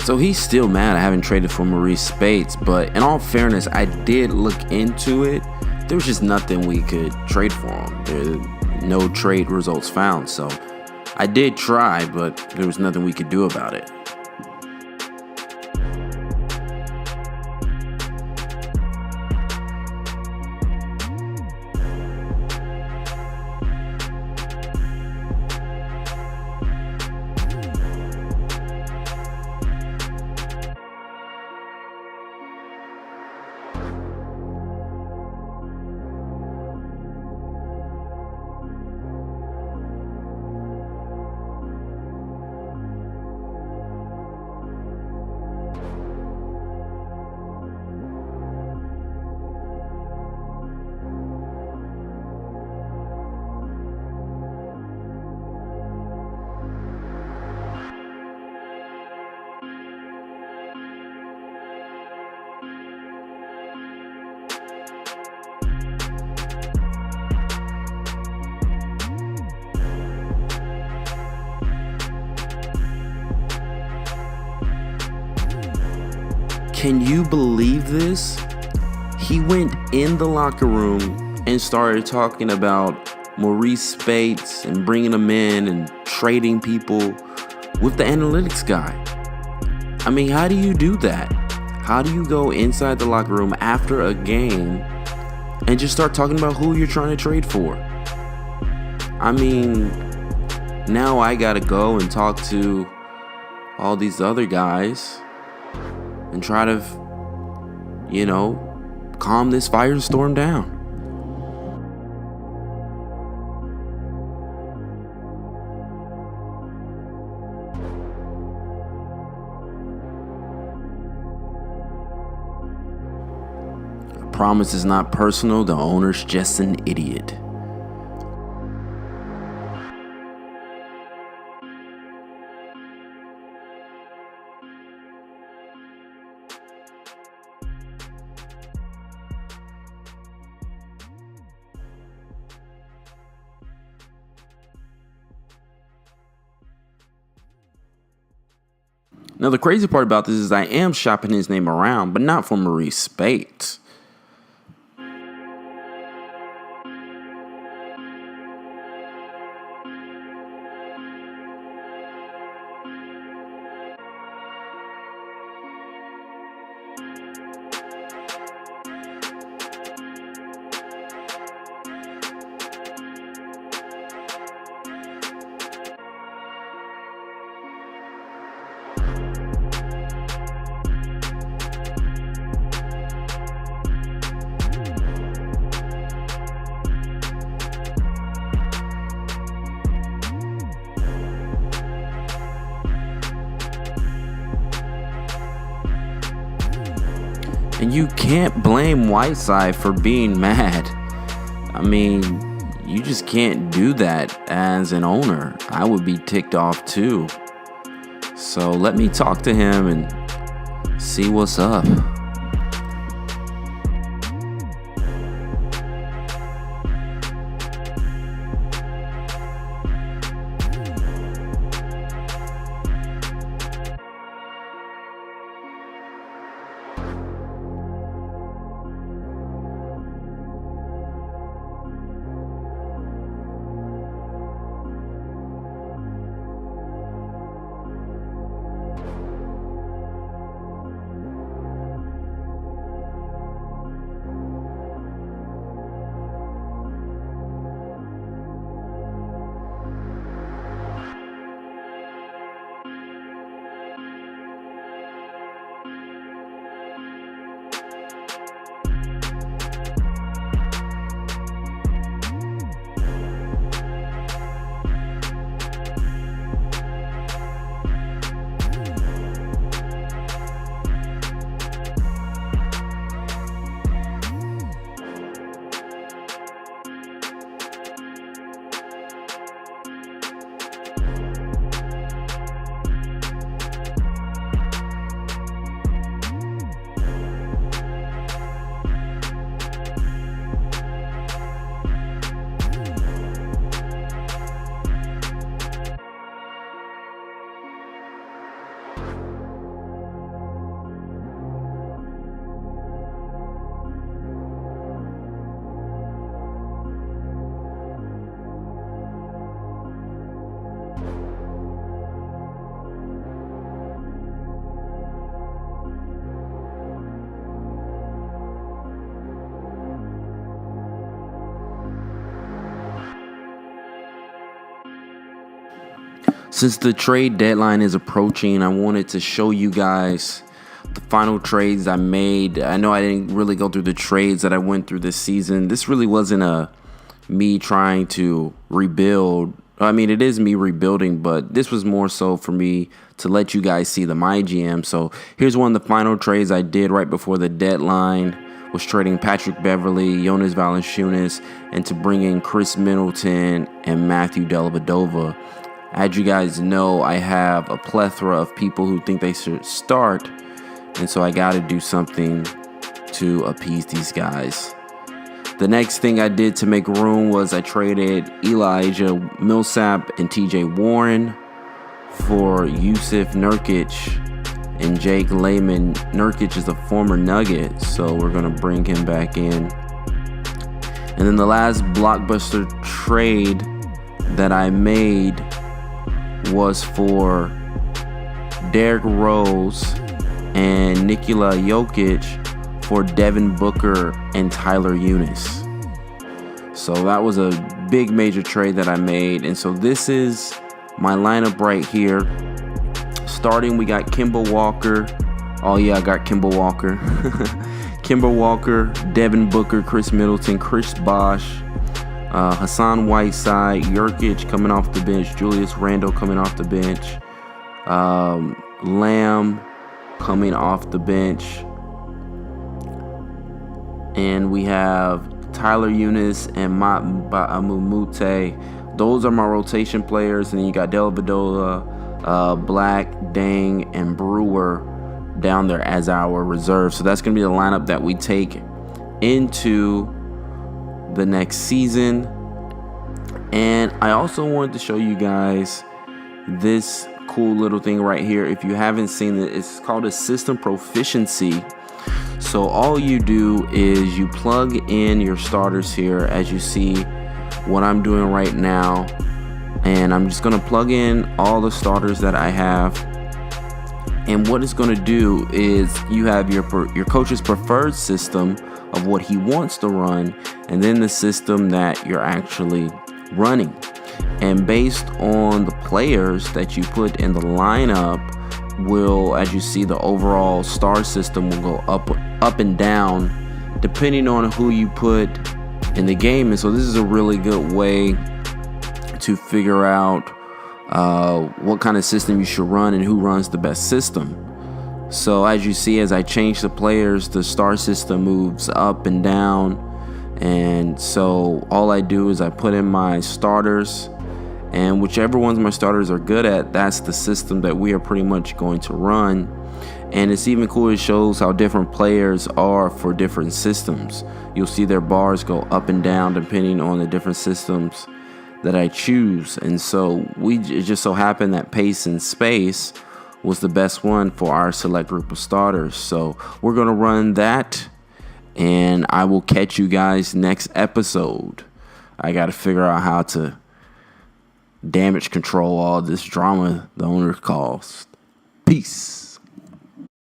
So he's still mad I haven't traded for Maurice Spates, but in all fairness, I did look into it. There was just nothing we could trade for him. No trade results found, so I did try, but there was nothing we could do about it. Can you believe this? He went in the locker room and started talking about Maurice Spates and bringing him in and trading people with the analytics guy. I mean, how do you do that? How do you go inside the locker room after a game and just start talking about who you're trying to trade for? I mean, now I gotta go and talk to all these other guys and try to, calm this firestorm down. I promise it's not personal. The owner's just an idiot. Now, the crazy part about this is I am shopping his name around, but not for Maurice Spates. And you can't blame Whiteside for being mad. I mean, you just can't do that as an owner. I would be ticked off too. So let me talk to him and see what's up. Since the trade deadline is approaching, I wanted to show you guys the final trades I made. I know I didn't really go through the trades that I went through this season. This really wasn't me trying to rebuild. I mean, it is me rebuilding, but this was more so for me to let you guys see the MyGM. So here's one of the final trades I did right before the deadline. Was trading Patrick Beverley, Jonas Valanciunas, and to bring in Chris Middleton and Matthew Dellavedova. As you guys know, I have a plethora of people who think they should start, and so I got to do something to appease these guys. The next thing I did to make room was I traded Elijah Millsap and TJ Warren for Yusuf Nurkic and Jake Layman. Nurkic is a former Nugget, so we're going to bring him back in. And then the last blockbuster trade that I made was for Derrick Rose and Nikola Jokic for Devin Booker and Tyler Unis. So that was a big major trade that I made. And so this is my lineup right here. Starting, we got Kemba Walker. Oh yeah, I got Kemba Walker. Kemba Walker, Devin Booker, Chris Middleton, Chris Bosh, Hasaan Whiteside, Nurkic coming off the bench, Julius Randle coming off the bench, Lamb coming off the bench, and we have Tyler Unis and Amumute. Those are my rotation players, and then you got Dellavedova, Black, Dang, and Brewer down there as our reserve. So that's going to be the lineup that we take into the next season. And I also wanted to show you guys this cool little thing right here. If you haven't seen it, it's called a system proficiency. So all you do is you plug in your starters here, as you see what I'm doing right now. And I'm just going to plug in all the starters that I have. And what it's going to do is you have your coach's preferred system of what he wants to run, and then the system that you're actually running. And based on the players that you put in the lineup will, as you see, the overall star system will go up and down depending on who you put in the game. And so this is a really good way to figure out what kind of system you should run and who runs the best system. So as you see, as I change the players, the star system moves up and down. And so all I do is I put in my starters, and whichever ones my starters are good at, that's the system that we are pretty much going to run. And it's even cool, it shows how different players are for different systems. You'll see their bars go up and down depending on the different systems that I choose. And so it just so happened that pace and space was the best one for our select group of starters. So we're going to run that, and I will catch you guys next episode. I got to figure out how to damage control all this drama the owner caused. Peace.